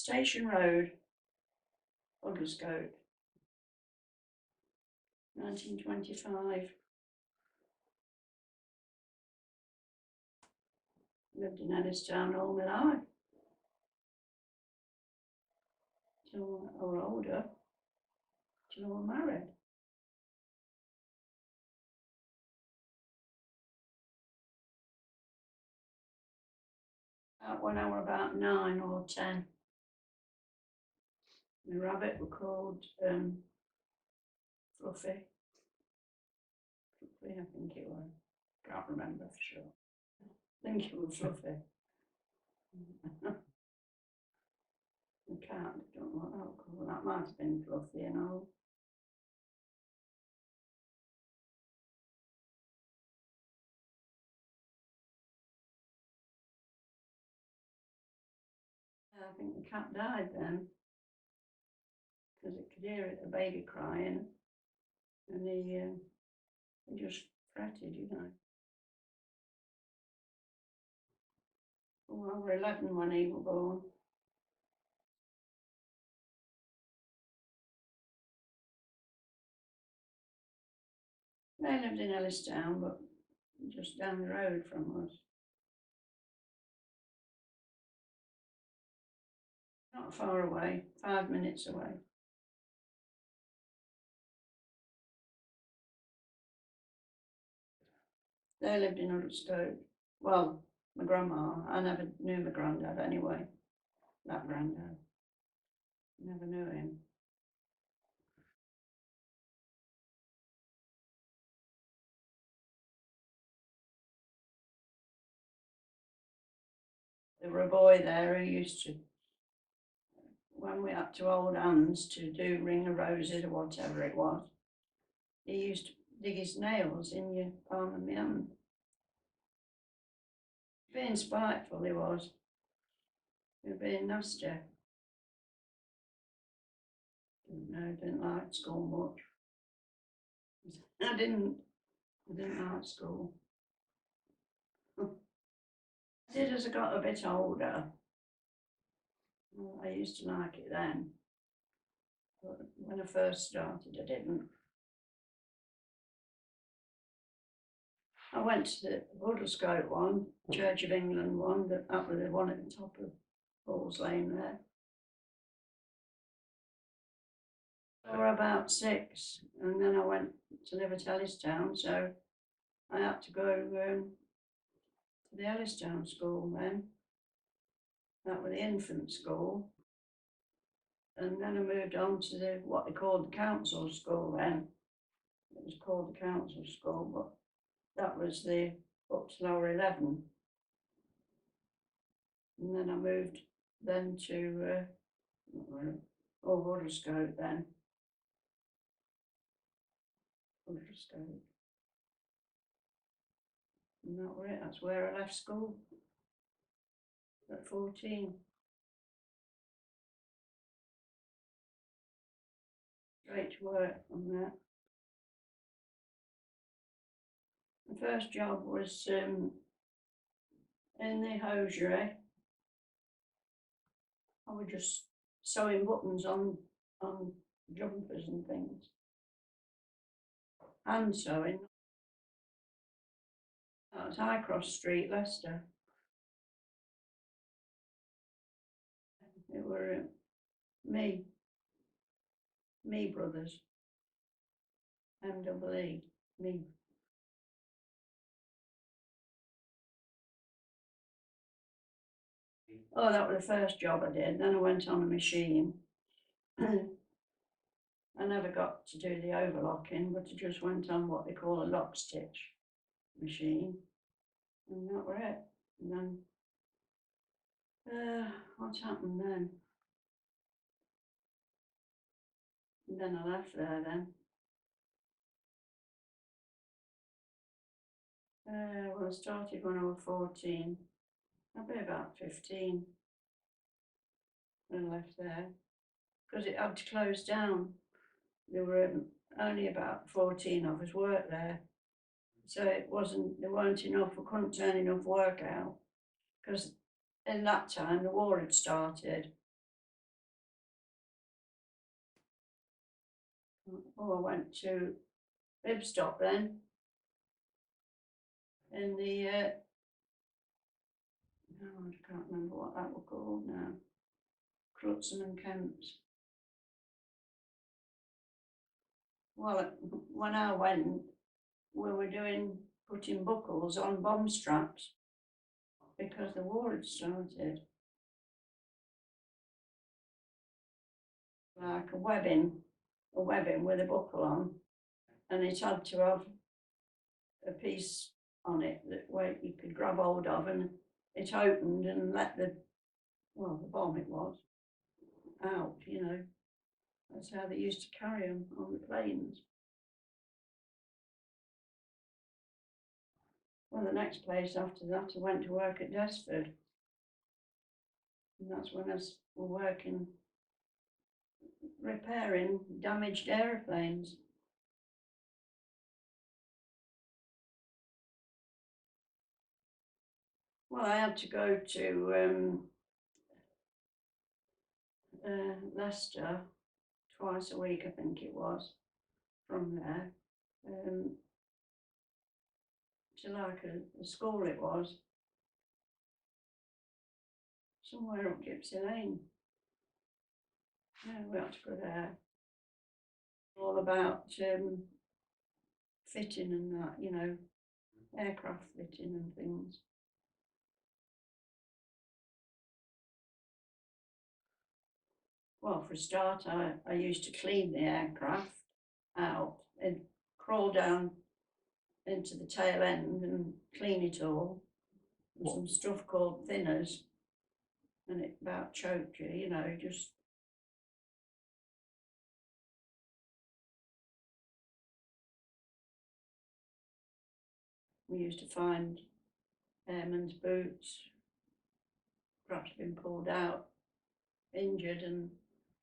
Station Road, Hudderscote, 1925. Lived in Ellistown all my life. Till I was older, till I was married. When I was about 9 or 10. The rabbit were called Fluffy. Fluffy, I think it was. Can't remember for sure. I think it was Fluffy. The cat, I don't know what that was called. That might have been Fluffy, you know. I think the cat died then because it could hear it, the baby crying, and he just fretted, you know. Well, we were 11 when he was born. They lived in Ellistown, but just down the road from us. Not far away, 5 minutes away. They lived in Hudderscote. Well, my grandma, I never knew my granddad anyway. That granddad. Never knew him. There were a boy there who used to, when we had to hold hands to do ring of roses or whatever it was, he used to dig his nails in your palm of my hand. Being spiteful he was. He was being nasty. Didn't like school much. I didn't like school. I did as I got a bit older. I used to like it then. But when I first started, I didn't. I went to the Hudderscote one, Church of England one, that was the one at the top of Paul's Lane there. I was about 6, and then I went to live at Ellistown, so I had to go to the Ellistown school then. That was the infant school. And then I moved on to what they called the council school then. It was called the council school, but that was up till I was 11. And then I moved then to Hudderscote then. Hudderscote. And that was it. That's where I left school at 14. Straight to work from there. The first job was in the hosiery. I was just sewing buttons on jumpers and things. Hand sewing. That was High Cross Street, Leicester. It were me brothers. MWE, me. Oh, that was the first job I did. Then I went on a machine. I never got to do the overlocking, but I just went on what they call a lock stitch machine. And that was it. And then, what happened then? And then I left there then. Well, I started when I was 14. I'd be about 15 when I left there, because it had to close down. There were only about 14 of us worked there. So there weren't enough, we couldn't turn enough work out, because in that time the war had started. Oh, I went to Bibstop then, in the, no, I can't remember what that was called now. Crutzen and Kemp's. Well, when I went, we were putting buckles on bomb straps because the war had started. Like a webbing with a buckle on, and it had to have a piece on it that way you could grab hold of, and it opened and let the bomb it was out. That's how they used to carry them on the planes. Well, the next place after that, I went to work at Desford, and that's when I was working repairing damaged aeroplanes. Well, I had to go to Leicester twice a week, I think it was, from there. To like a school it was, somewhere up Gypsy Lane. Yeah, we had to go there. All about fitting and that, aircraft fitting and things. Well, for a start, I used to clean the aircraft out and crawl down into the tail end and clean it all. With some stuff called thinners, and it about choked you, just. We used to find airmen's boots, perhaps been pulled out, injured, and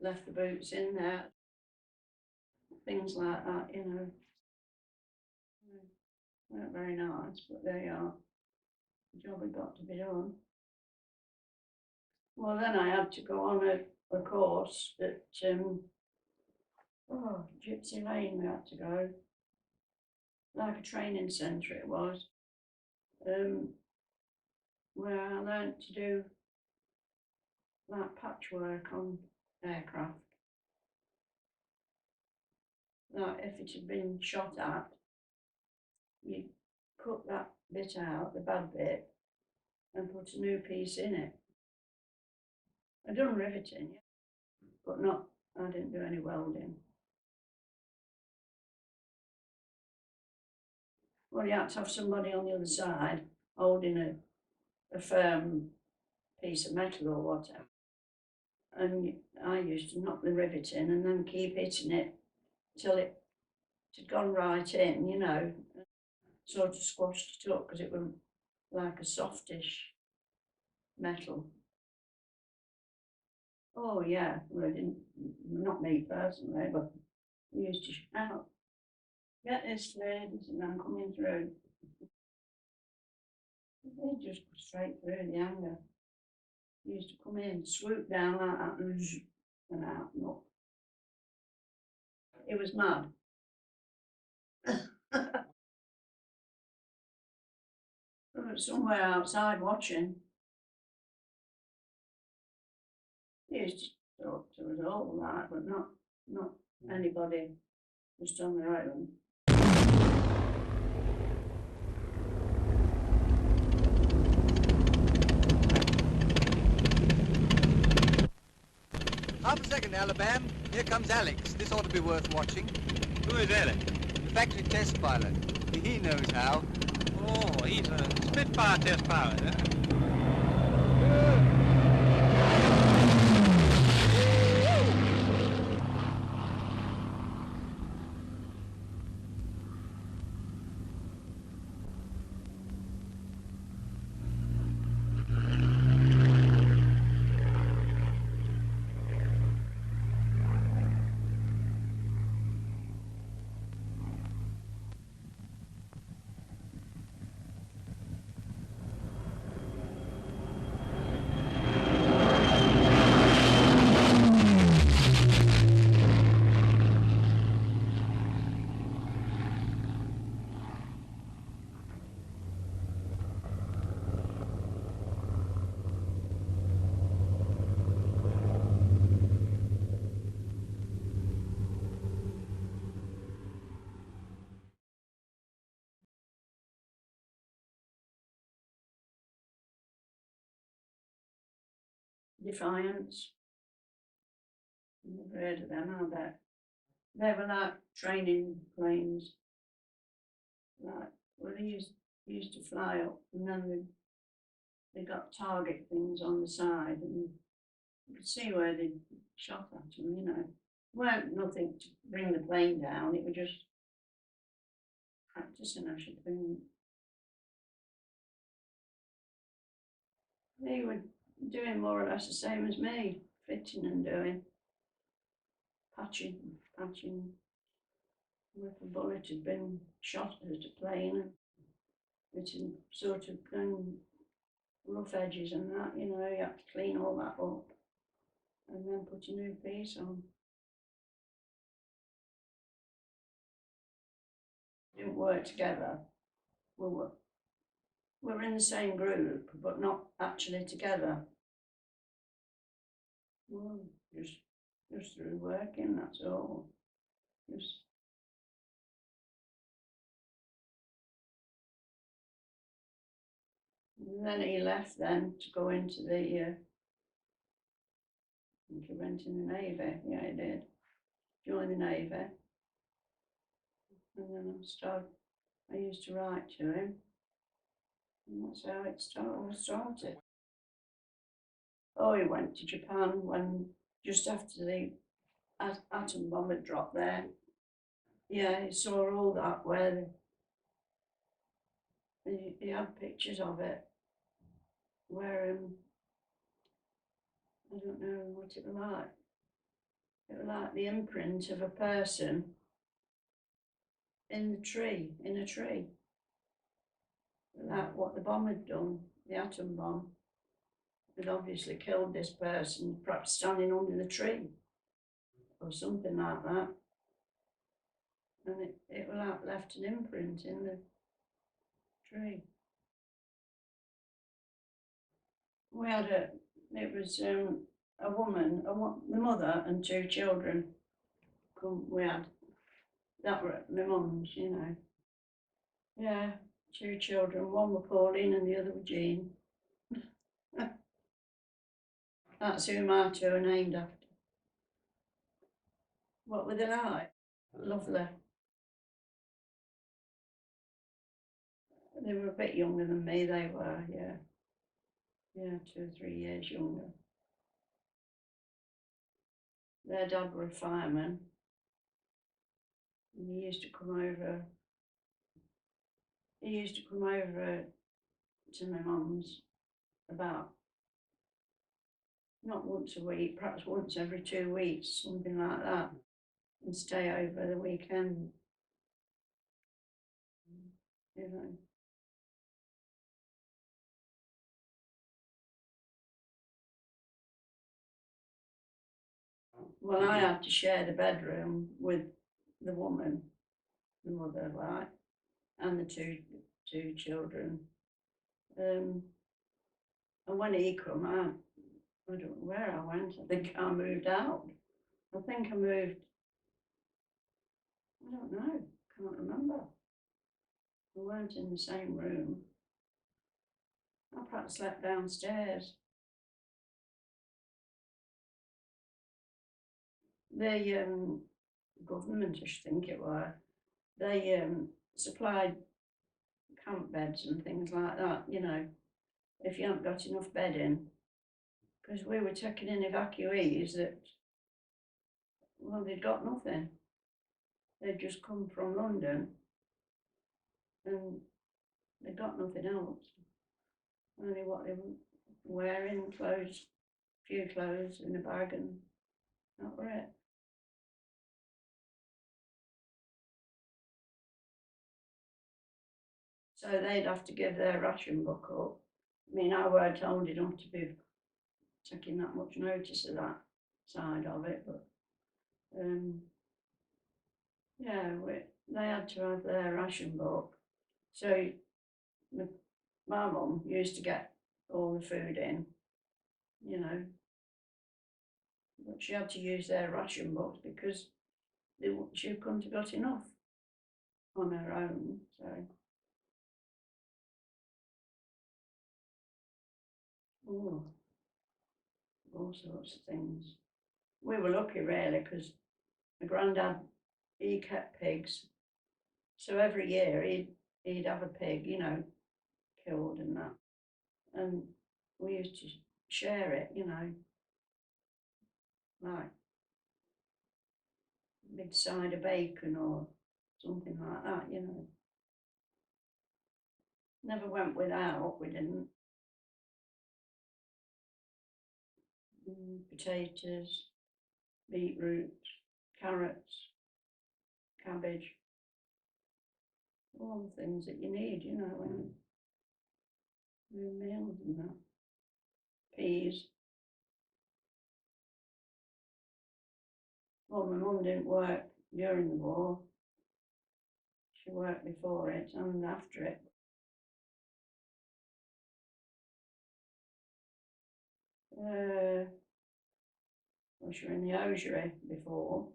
left the boots in there. Things like that. Weren't very nice, but there you are. The job had got to be done. Well, then I had to go on a course at Gypsy Lane. We had to go, like a training centre it was, where I learnt to do like patchwork on aircraft. Like if it had been shot at, you cut that bit out, the bad bit, and put a new piece in it. I'd done riveting, but I didn't do any welding. Well, you had to have somebody on the other side holding a firm piece of metal or whatever. And I used to knock the rivet in and then keep hitting it till it had gone right in, sort of squashed it up because it was like a softish metal. Oh yeah, well, not me personally, but we used to shout, "Get this, ladies," and I'm coming through. They just go straight through the hanger. He used to come in, swoop down like that, and out and up. It was mad. We were somewhere outside watching. He used to talk to us all like, but not anybody just on their own. Half a second, Alabama. Here comes Alex. This ought to be worth watching. Who is Alex? The factory test pilot. He knows how. Oh, he's a Spitfire test pilot, huh? Defiance. Never heard of them, I bet. They were like training planes. Like, well, they used to fly up, and then they got target things on the side, and you could see where they shot at them, you know. Weren't nothing to bring the plane down, it was just practicing, I should think. They were doing more or less the same as me, fitting and doing, patching. If a bullet had been shot at a plane, and fitting sort of rough edges and that, you know, you have to clean all that up and then put a new piece on. Didn't work together. We're in the same group, but not actually together. Well, just through working, that's all. Just and then he left then to go into the, I think he went in the Navy, yeah he did, join the Navy. And then I used to write to him, and that's how it started. Oh, he went to Japan when, just after the atom bomb had dropped there. Yeah, he saw all that where he had pictures of it, where I don't know what it was like. It was like the imprint of a person in a tree. Like what the bomb had done, the atom bomb. Had obviously killed this person, perhaps standing under the tree or something like that. And it was like left an imprint in the tree. We had it was a woman, the mother and two children. We had, that were my mum's, you know. Yeah, two children, one were Pauline and the other were Jean. That's who my two are named after. What were they like? Lovely. They were a bit younger than me, they were, yeah. Yeah, 2 or 3 years younger. Their dad were a fireman. And he used to come over to my mum's about, not once a week, perhaps once every 2 weeks, something like that, and stay over the weekend. You know. Well, I had to share the bedroom with the woman, the mother, right, and the two children. And when he come, I don't know where I went. I think I moved out. I think I moved. I don't know. Can't remember. We weren't in the same room. I perhaps slept downstairs. The government, I should think it were, they supplied camp beds and things like that, you know, if you haven't got enough bedding. Because we were taking in evacuees that, well, they'd got nothing. They'd just come from London and they'd got nothing else. Only what they were wearing, clothes, few clothes in a bag, and that were it. So they'd have to give their ration book up. I mean, I weren't old enough to be taking that much notice of that side of it, but yeah, they had to have their ration book. So my mum used to get all the food in, you know, but she had to use their ration books because she couldn't have got enough on her own. So, oh, all sorts of things. We were lucky really because my granddad, he kept pigs. So every year he'd have a pig, you know, killed and that. And we used to share it, you know, like a big side of bacon or something like that, you know. Never went without, we didn't. Potatoes, beetroot, carrots, cabbage, all the things that you need, you know, when you're doing meals and that. Peas. Well, my mum didn't work during the war. She worked before it and after it. Well, she was in the hosiery before,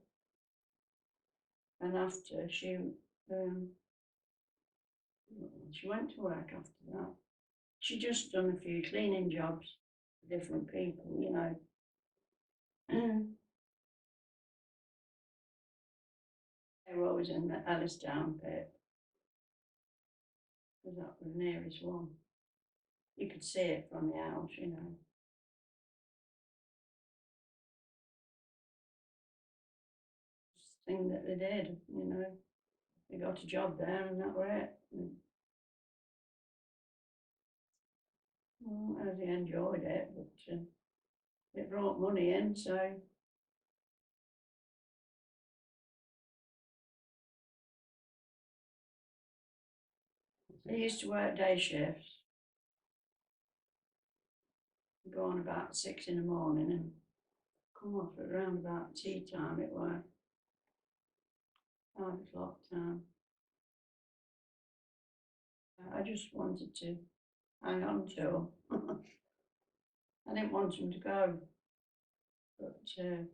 and after she went to work after that. She just done a few cleaning jobs for different people, you know. They were always in the Alice Down pit, because that was the nearest one. You could see it from the house, you know. Thing that they did, you know. They got a job there and that were it. Well, as he enjoyed it, but it brought money in, so he used to work day shifts, go on about 6 in the morning and come off at around about tea time. It was 5 o'clock time. I just wanted to hang on to him. I didn't want him to go, but and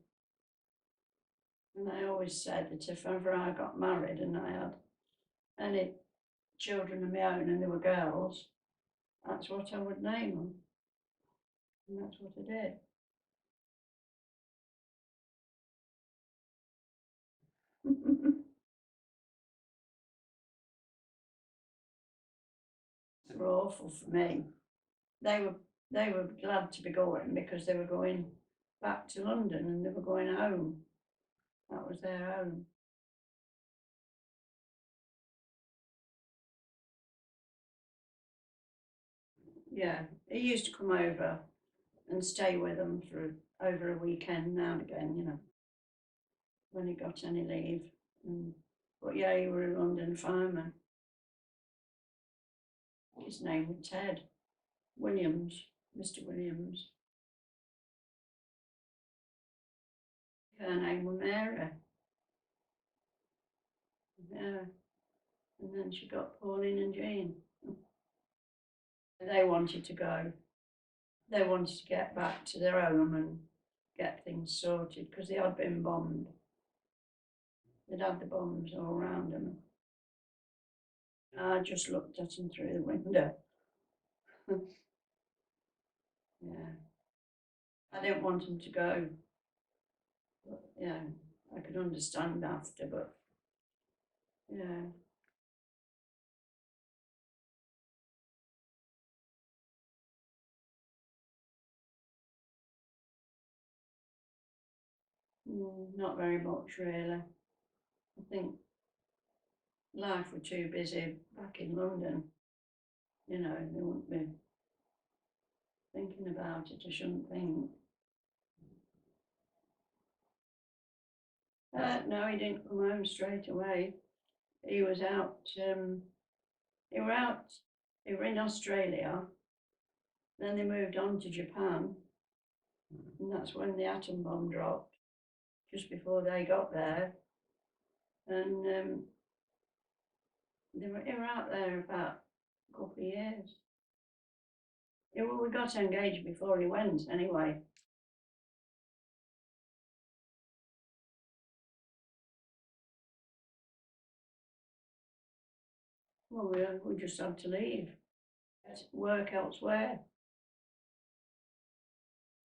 I always said that if ever I got married and I had any children of my own and they were girls, that's what I would name them, and that's what I did. They were awful for me. They were glad to be going because they were going back to London and they were going home. That was their home. Yeah, he used to come over and stay with them for over a weekend now and again, you know, when he got any leave. But yeah, he was a London fireman. His name was Ted Williams, Mr. Williams. Her name was Mary. Yeah, and then she got Pauline and Jean. They wanted to go. They wanted to get back to their home and get things sorted because they had been bombed. They'd had the bombs all around them. I just looked at them through the window. Yeah, I didn't want them to go. But yeah, I could understand after, but yeah. Not very much really. I think life was too busy back in London. You know, they wouldn't be thinking about it, I shouldn't think. No, he didn't come home straight away. He was out, they were out, they were in Australia, then they moved on to Japan, and that's when the atom bomb dropped, just before they got there. And they were out there about a couple of years. Yeah, well, we got engaged before he went anyway. Well, we just had to leave, work elsewhere.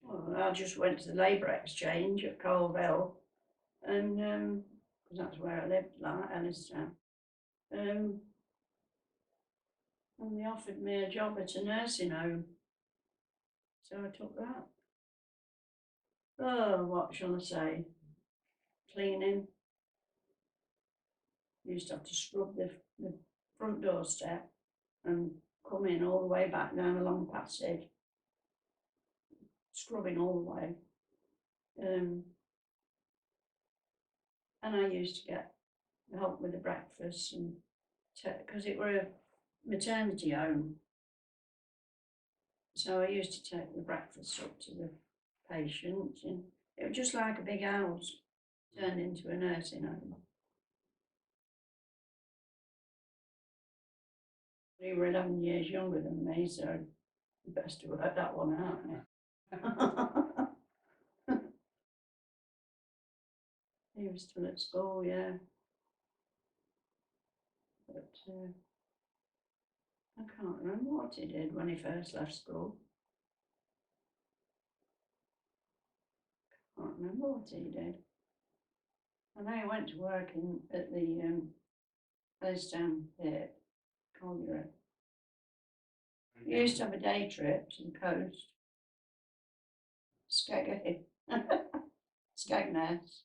Well, I just went to the Labour Exchange at Colville, and 'cause that's where I lived, like Ellistown. And they offered me a job at a nursing home, so I took that. Oh, what shall I say? Cleaning. Used to have to scrub the front doorstep and come in all the way back down a long passage, scrubbing all the way. And I used to get help with the breakfast and because it were a maternity home, so I used to take the breakfast up to the patients, and it was just like a big house turned into a nursing home. They were 11 years younger than me, so best to work that one out. He was still at school, yeah. But I can't remember what he did when he first left school. Can't remember what he did. I know he went to work at the Elstown pit, colliery. He used to have a day trip to the coast, Skegness.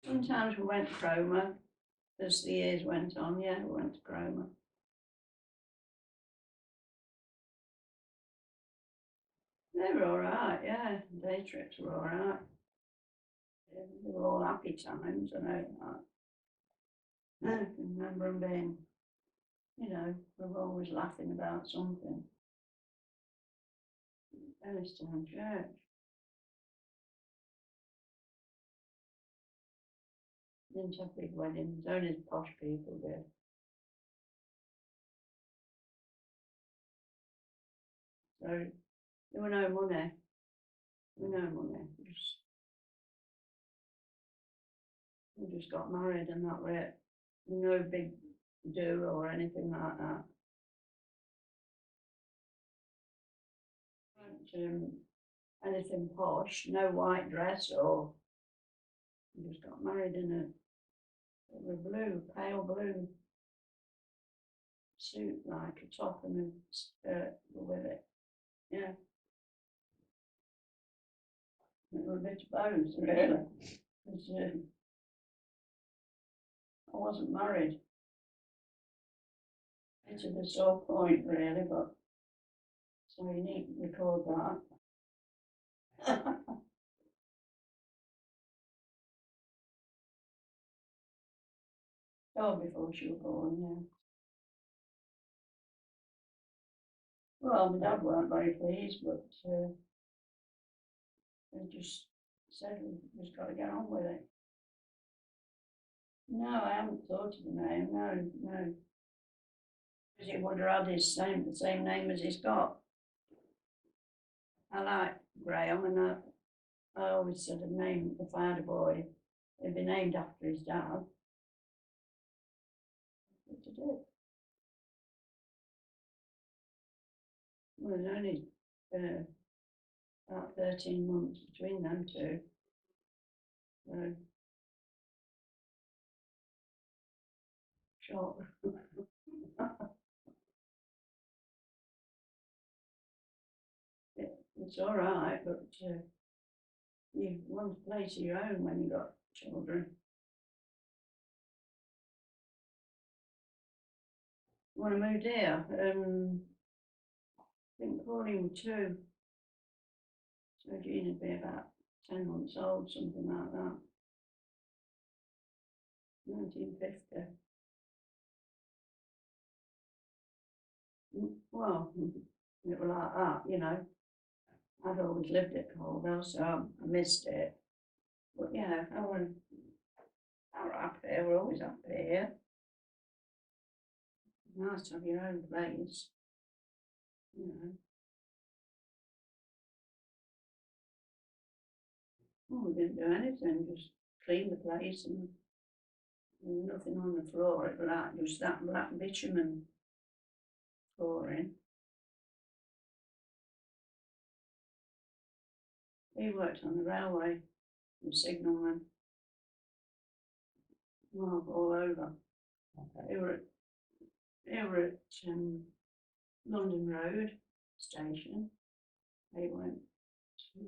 Sometimes we went to Cromer as the years went on. Yeah, we went to Cromer. They were all right, yeah. Day trips were all right. They were all happy times, I know that. I can remember them being, we were always laughing about something. Elstown Church. Didn't have big weddings, only the posh people did. So there were no money. There were no money. We just got married and that was it. No big do or anything like that. Weren't, anything posh, no white dress or we just got married in a blue, pale blue suit, like a top and a skirt with it. Yeah. It was a bit of both, really. 'Cause, I wasn't married. It's a sore point, really, but so you need to record that. Oh, before she was born, yeah. Well, my dad weren't very pleased, but they just said we just got to get on with it. No, I haven't thought of the name. No, no. Because he would have had the same name as he's got. I like Graham, and I always said a name if I had a boy, it'd be named after his dad. What to do? Well, there's only about 13 months between them two. So, short. It's all right, but you want a place of your own when you got children. When I moved here, I think Pauline was 2, so Jean would be about 10 months old, something like that. 1950. Well, it was like that. I'd always lived at Colville, so I missed it. But yeah, we're happy. We're always happy here. Nice to have your own place. Well, we didn't do anything, just clean the place and there was nothing on the floor. It was like just that black bitumen pouring. He worked on the railway, the signalman. Well, all over. They were at London Road station. They went to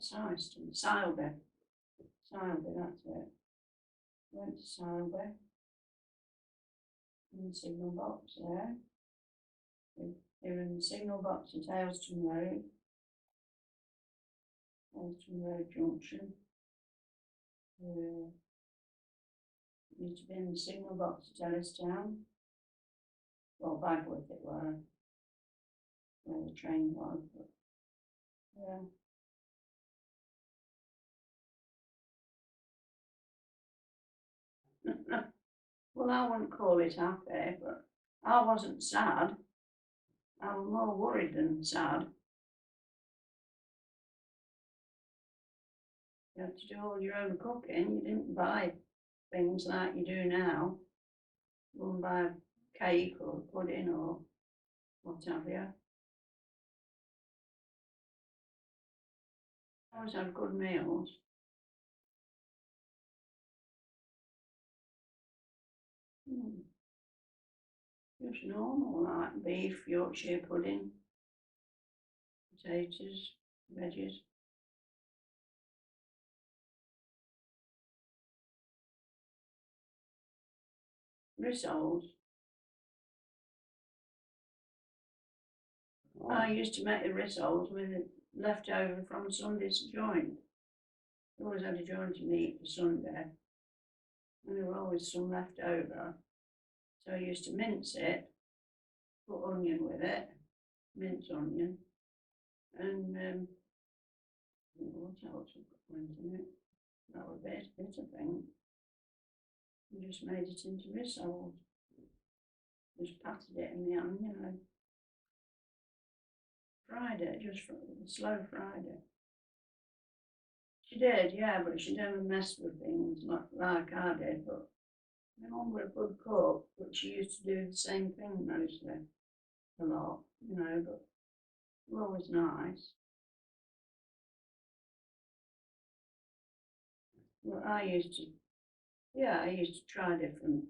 Sileston, Sileby. Sileby, that's it. Went to Sileby. In the signal box there. They were in the signal box at Ayleston Road. Ayleston Road Junction. Used to be in the signal box at Ellistown. Well, Bagworth it were, where the train was, but yeah. Well, I wouldn't call it happy, but I wasn't sad. I was more worried than sad. You had to do all your own cooking. You didn't buy things like you do now. You wouldn't buy cake or pudding or what have you. I always had good meals. Just normal, like beef, Yorkshire pudding, potatoes, veggies. Rissoles. I used to make the rissoles with it left over from Sunday's joint. I always had a joint to eat for Sunday, and there were always some left over. So I used to mince it, put onion with it, mince onion, and what else went in it? That was it, I think. And just made it into rissoles. Just patted it in the onion, fried it, just slow fried it. She did, yeah, but she never messed with things like I did. But my mum was a good cook, but she used to do the same thing mostly, a lot, but it was always nice. Well, I used to try different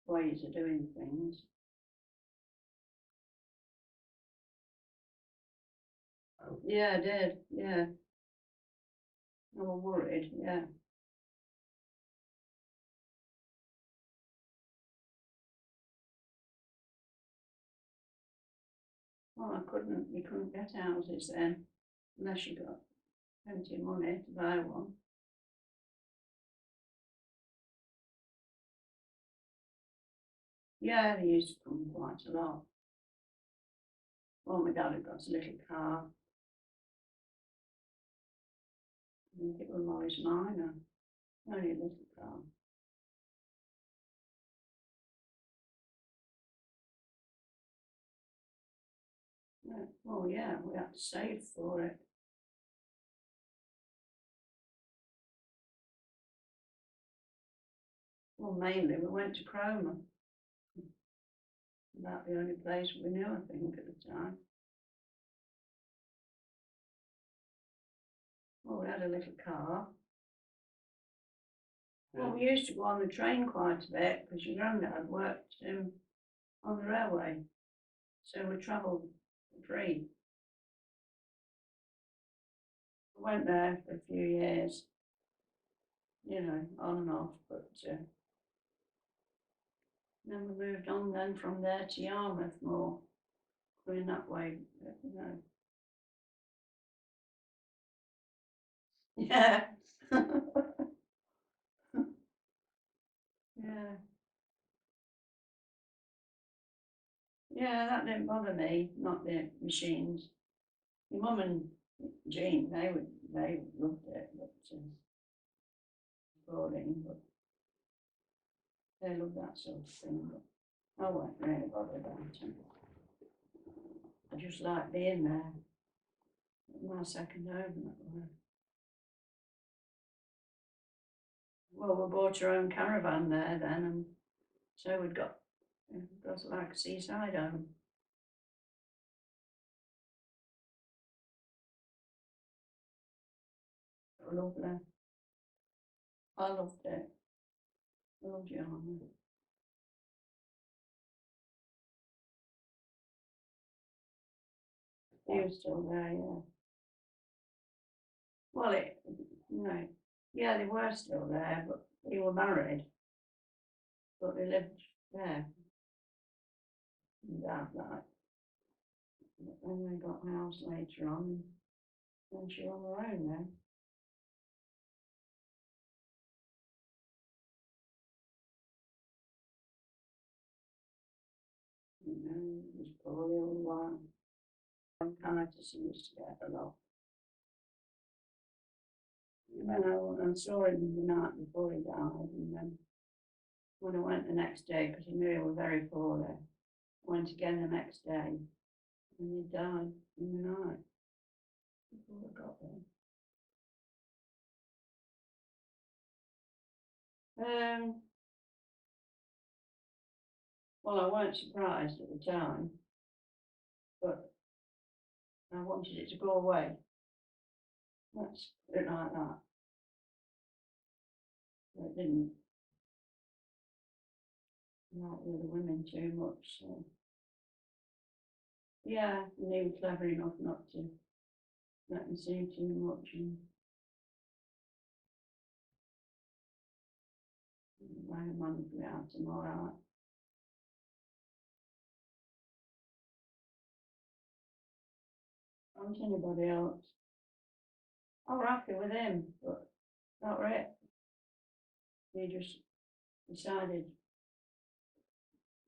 ways of doing things. Yeah, I did, yeah. I was worried, yeah. Well, you couldn't get houses then, unless you got plenty of money to buy one. Yeah, they used to come quite a lot. Well, my dad had got a little car. I think it was Morris Minor, only a little car. Yeah. Well, yeah, we had to save for it. Well, mainly we went to Cromer. About the only place we knew, I think, at the time. Well, we had a little car. Well, we used to go on the train quite a bit because your granddad worked on the railway, so we travelled free. We went there for a few years, on and off, but then we moved on then from there to Yarmouth more, going that way, Yeah. Yeah. Yeah, that didn't bother me, not the machines. Your mum and Jean, they loved it, but boring, but they loved that sort of thing. But I wasn't really bothered about it. I just like being there. My second home, that way. Well, we bought our own caravan there then, and so we'd got It goes like a seaside home. Lovely. I loved it. I loved Yarmouth. He was still there, yeah. Well, yeah, they were still there, but they were married, but they lived there. And Dad died. But then they got a house later on, and she on her own then. It was poorly all while. Bronchitis used to get a lot. And then I saw him the night before he died, and then when I went the next day, because I knew he was very poorly, I went again the next day, and he died in the night before I got there. Well, I weren't surprised at the time, but I wanted it to go away. Let's put it like that. But it didn't. Like the other women too much, so. Yeah, and they were clever enough not to let me see too much, and my mum put out them all right. I want anybody else. I was happy with him, but not right. He just decided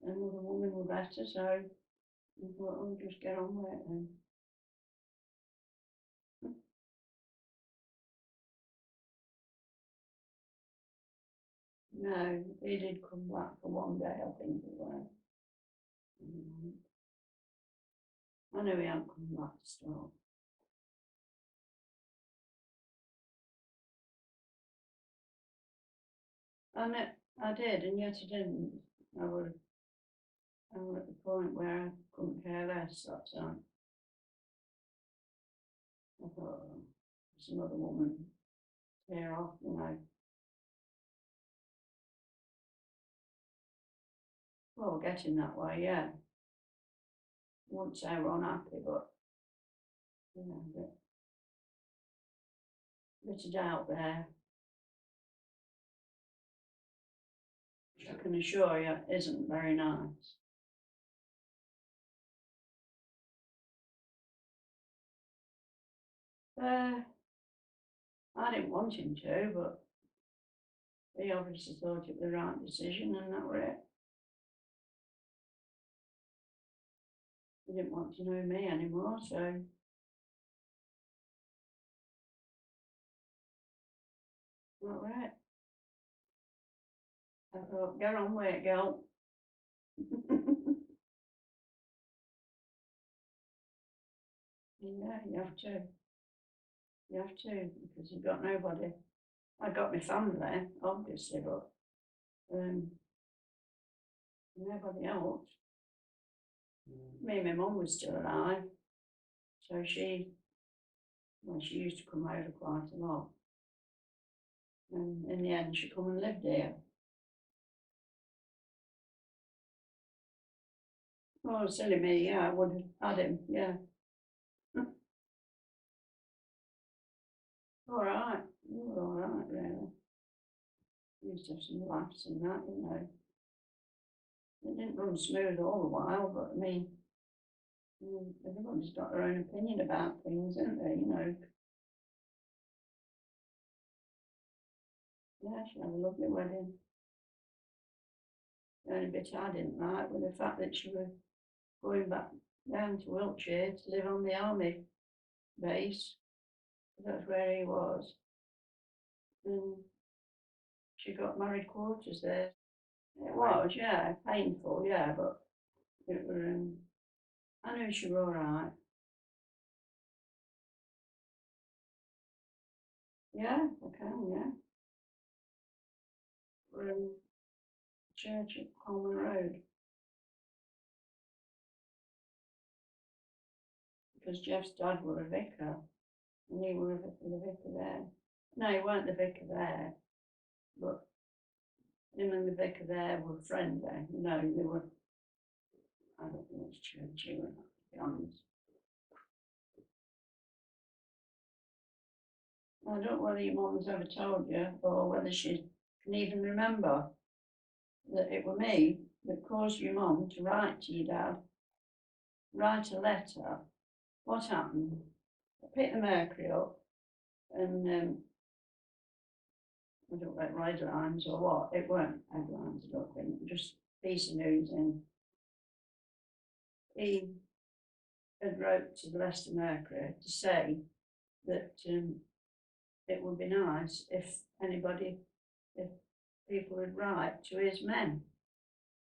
another woman was better, so I thought, I'll just get on with it then. No, he did come back for one day, I think it was. I know he hadn't come back to start. And I did, and yet I didn't. I was at the point where I couldn't care less that time. I thought, oh, it's another woman, tear off, you know. Well, getting that way, yeah. I wouldn't say we're unhappy, but, you know, bit of doubt there. Which I can assure you isn't very nice. I didn't want him to, but he obviously thought it was the right decision, and that was it. He didn't want to know me anymore, so that was it. I thought, get on with it, girl. Yeah, you have to. You have to, because you've got nobody. I got my family, obviously, but nobody else. Me and my mum was still alive, so she used to come over quite a lot. And in the end, she come and lived here. Oh, silly me, yeah, I would have had him, yeah. All right, you were all right, really. Used to have some laughs and that, you know. It didn't run smooth all the while, but I mean, everybody's got their own opinion about things, haven't they, you know. Yeah, she had a lovely wedding. The only bit I didn't like was the fact that she was going back down to Wiltshire to live on the army base. That's where he was. And she got married quarters there. It was, yeah, painful, yeah, but it was, I knew she was all right. Yeah, I can, yeah. We're in church at Coleman Road. because Jeff's dad were a vicar, and he were the vicar there. No, he weren't the vicar there, but him and the vicar there were friendly. They were, I don't know which church he were, to be honest. I don't know whether your mum's ever told you, or whether she can even remember that it were me that caused your mum to write to your dad, write a letter. What happened? I picked the mercury up, and I don't know, headlines or what. It weren't headlines, I don't think, just piece of news. And he had wrote to the Leicester Mercury to say that it would be nice if people would write to his men,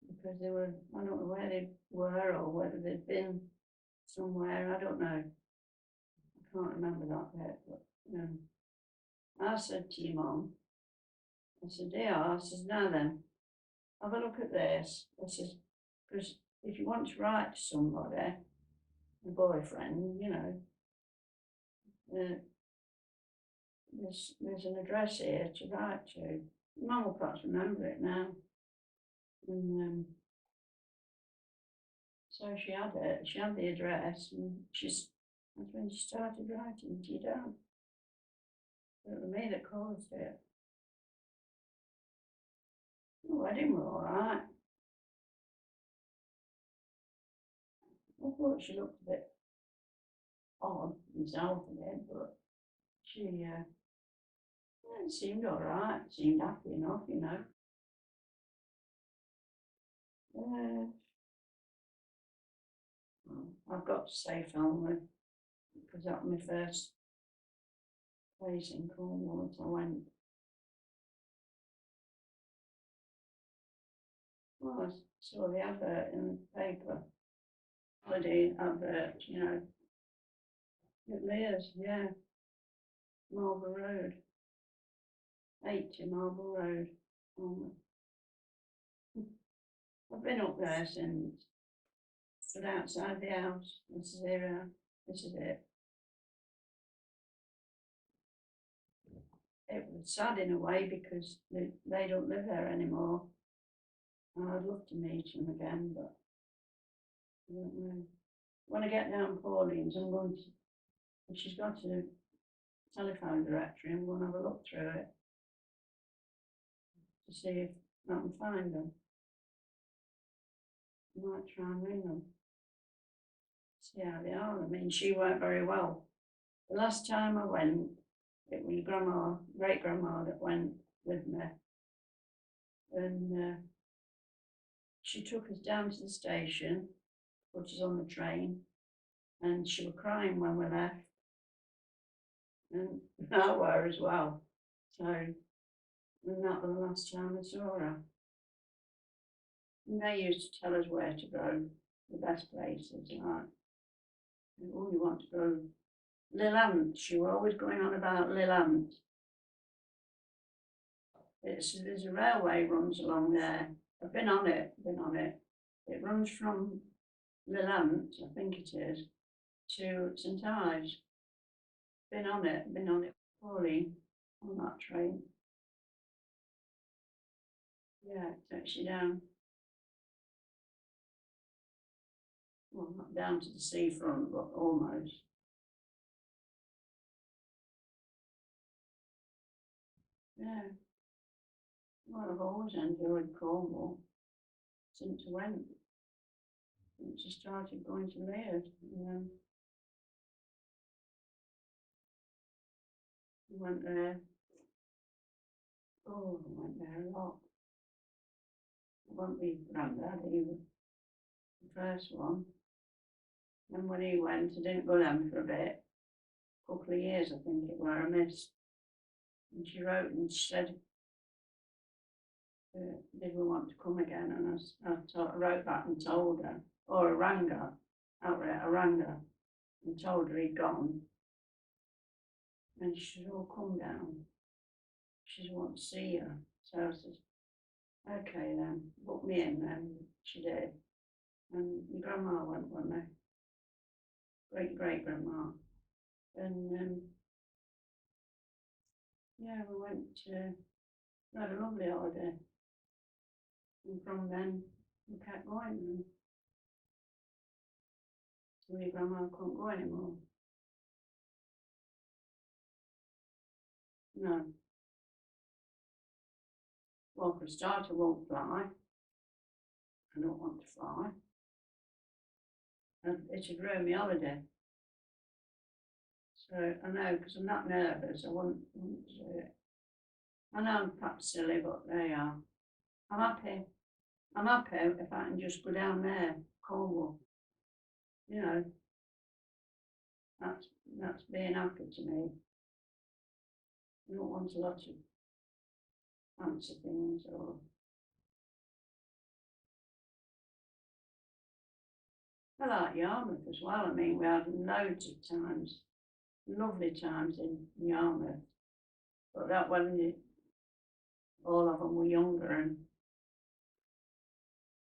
because they were, I don't know where they were or whether they'd been somewhere, I don't know. I can't remember that bit, but I said to your mum, I said, dear, I said, now then, have a look at this. I said, because if you want to write to somebody, a boyfriend, there's an address here to write to. Mum will perhaps remember it now. And so she had it. She had the address, and that's when she started writing to your dad. It was me that caused it. The wedding were all right. I thought she looked a bit odd myself a bit, but she it seemed all right. Seemed happy enough. I've got to say family, because that was my first place in Cornwall that I went. Well, I saw the advert in the paper, holiday advert, at Lear's, yeah, Marble Road, 80 Marble Road. I've been up there since, but outside the house. This is it. It was sad in a way because they don't live there anymore. I'd love to meet them again, but I don't know. When I get down Pauline's, I'm going to, if she's got a telephone directory, I'm going to have a look through it to see if I can find them. I might try and ring them, see how they are. I mean, she weren't very well. The last time I went, it was grandma, great grandma that went with me. And she took us down to the station, put us on the train, and she was crying when we left. And I were as well. So, and that was the last time I saw her. And they used to tell us where to go, the best places, like, oh, you want to go Lillant. She was always going on about Lillant. There's a railway runs along there. I've been on it. It runs from Lillant, I think it is, to St Ives. Been on it Pauline, on that train. Yeah, it takes you down. Well, not down to the seafront, but almost. Yeah. Well, I've always enjoyed Cornwall since I went. Since I started going to Laird. And then I went there. Oh, I went there a lot. I went with Grandad, he was the first one. And when he went, I didn't go down for a bit. A couple of years, I think it were, I missed. And she wrote and she said, did we want to come again? And I wrote back and told her, or I rang her, outright, I rang her and told her he'd gone. And she said, oh, come down. She said, I want to see you. So I said, okay then, book me in then. She did. And my grandma went with me. great grandma. And yeah, we had a lovely holiday. And from then, we kept going. And so my grandma couldn't go anymore. No. Well, for a start, I won't fly. I don't want to fly. And it would ruin my holiday. So I know, because I'm not nervous, I wouldn't do it. I know I'm perhaps silly, but there you are. I'm happy. I'm happy if I can just go down there, Cornwall. You know, that's being happy to me. I don't want a lot of fancy things or I like Yarmouth as well. I mean, we had loads of times, lovely times in Yarmouth. But that when all of them were younger and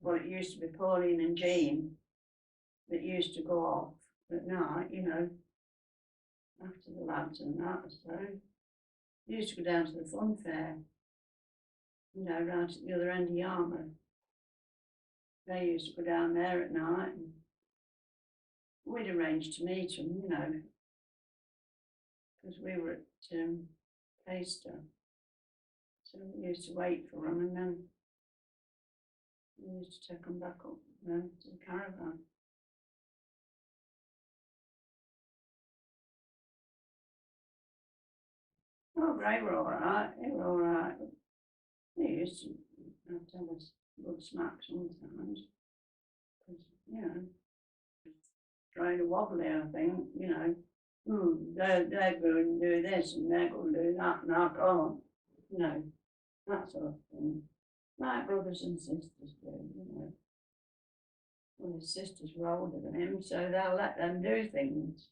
well, it used to be Pauline and Jean that used to go off at night, you know, after the lads and that. So we used to go down to the fun fair, you know, right at the other end of Yarmouth. They used to go down there at night and we'd arrange to meet them, you know, because we were at Paister. So we used to wait for them and then we used to take them back up to the caravan. Oh, they were all right. They were all right. They used to tell us good smacks sometimes. Because, you know, trying to wobbly, I think, you know. They're going to do this and they're going to do that and I can't. You know, that sort of thing. Like brothers and sisters do, you know. Well, his sisters were older than him, so they'll let them do things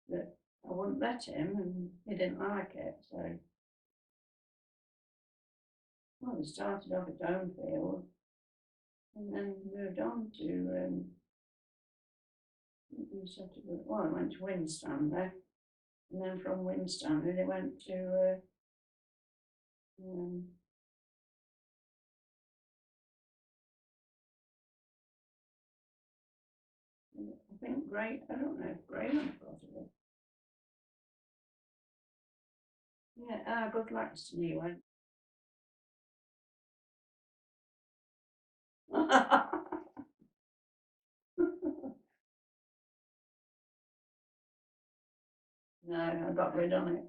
that I wouldn't let him, and he didn't like it. So, well, we started off at Donefield and then moved on to, well, I went to Winstanley, and then from Winstanley they went to, I think I don't know if Graham got it. Yeah, good luck to me went. No, I got rid of it.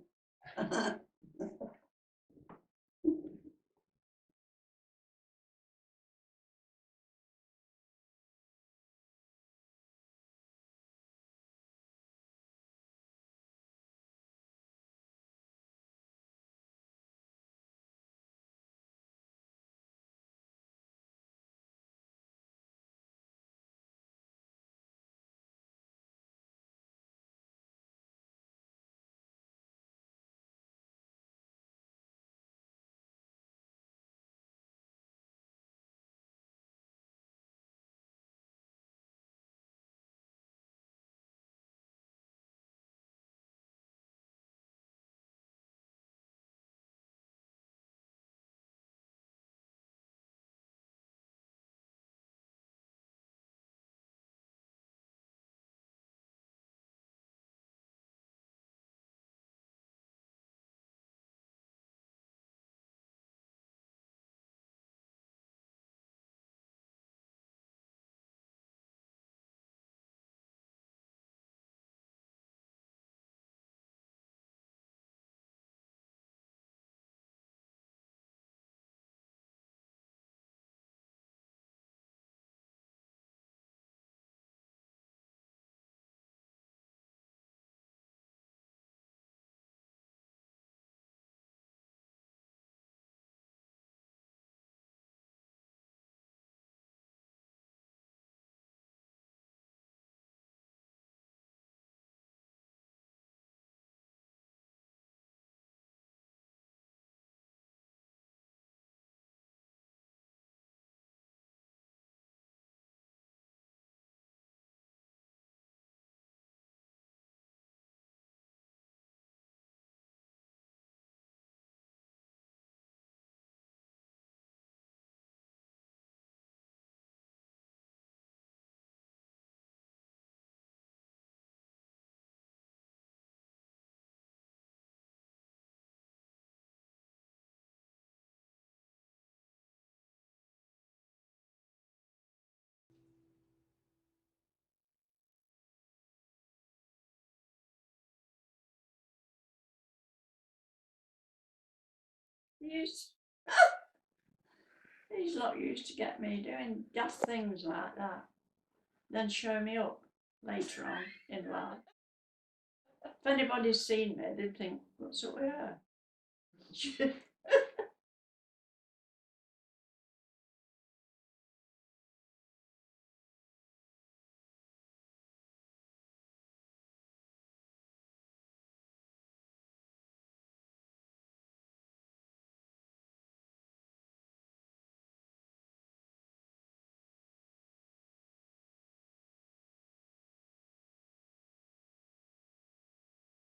used. He's not used to get me doing daft things like that. Then show me up later on in life. If anybody's seen me, they'd think, what's up with her?